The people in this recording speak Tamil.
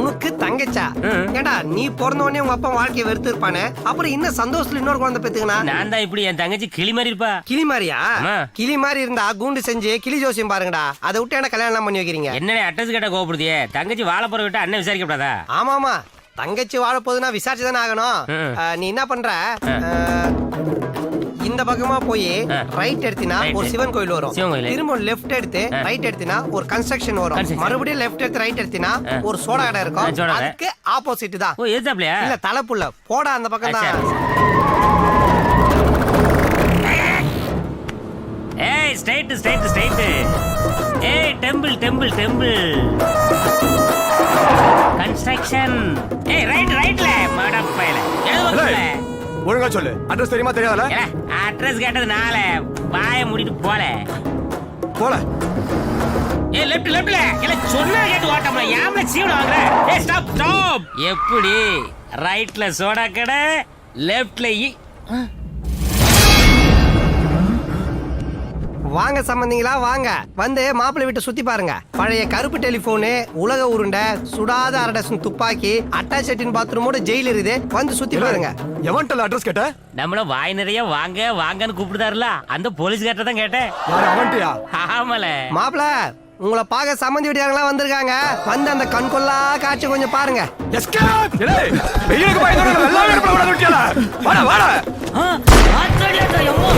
உனக்கு தங்கச்சா? ஏண்டா நீ பிறந்த உடனே உங்க அப்பா வாழ்க்கையை வெறுத்து இருப்பானே, அப்புறம் இன்னும் சந்தோஷத்துல இன்னொரு குழந்தை பெத்துக்கனா? நான் தான் இப்படி என் தங்கச்சி கிளி மாதிரி இருப்பா. கிளி மாதிரியா? ஆமா. கிளி மாதிரி இருந்தா கூண்டு செஞ்சு கிளி ஜோசியம் பாருங்கடா. அதை விட்டு என்ன கல்யாணம் பண்ணி வைக்கிறீங்க? என்னடா அட்ரஸ் கேட்டா கோபப்படுதியே? தங்கச்சி வாழைப்பற விட்டு அண்ணன் விசாரிக்கப்படாதா? ஆமாமா, தங்கச்சி வாழ போதுன்னா விசாரிச்சு தானே ஆகணும். நீ என்ன பண்ற, இந்த பக்கமா போய் ரைட் எடுத்தினா ஒரு சிவன் கோயில் வரும். திரும்ப லெஃப்ட் எடுத்து ரைட் எடுத்தினா ஒரு கன்ஸ்ட்ரக்ஷன் வரும். மறுபடியும் லெஃப்ட் எடுத்து ரைட் எடுத்தினா ஒரு சோடா கடை இருக்கும். அதுக்கு ஆப்போசிட் தான். ஓ எதுதாப்லையா? இல்ல தலைப்புள்ள போடா, அந்த பக்கம் தான். ஏய் ஸ்ட்ரைட் ஸ்ட்ரைட் ஸ்ட்ரைட். ஏய் டெம்பிள் டெம்பிள் டெம்பிள் கன்ஸ்ட்ரக்ஷன். ஏய் ரைட்ல மடப்பையில எதுல ஒழுங்கா சொல்லு. அட்ரஸ் தெரியுமா தெரியாதல? அட்ரஸ் கேட்டது நாள வாயை மூடிட்டு போல. ஏய் லெஃப்ட்ல இல்ல சொன்னா கேட்டு ஓட்டம்ல யாமல சீவன வாங்குற. ஏய் ஸ்டாப். எப்படி ரைட்ல சோடா கடை, லெஃப்ட்ல வாங்க சம்பந்திங்களா, வாங்க வந்து மாப்பிள்ளை வீட்டை சுத்தி பாருங்க. பழைய கருப்பு டெலிபோனு, உலக உருண்டை, சுடாத அரடசன் துப்பாக்கி, அட்டாச் பாத்ரூமோட ஜெயில் இருக்குது. வந்து சுத்தி பாருங்க. எவன்டல அட்ரஸ் கேட்ட? நம்மள வாய் நிறைய வாங்க வாங்கன்னு கூப்பிடுதாருல, அந்த போலீஸ் கேட்ட தான் கேட்டேன். அவன்ட்டியா? ஆமால மாப்பிள்ள, உங்களை பார்க்க சம்பந்தி வீட்டாங்களா வந்திருக்காங்க. வந்து அந்த கண்கொள்ளா காட்சி கொஞ்சம் பாருங்க. எஸ்கேப்! ஏய் வெயிலுக்கு பயந்தோட வெள்ளாவே இருப்ப விட விட்டியல. வாடா.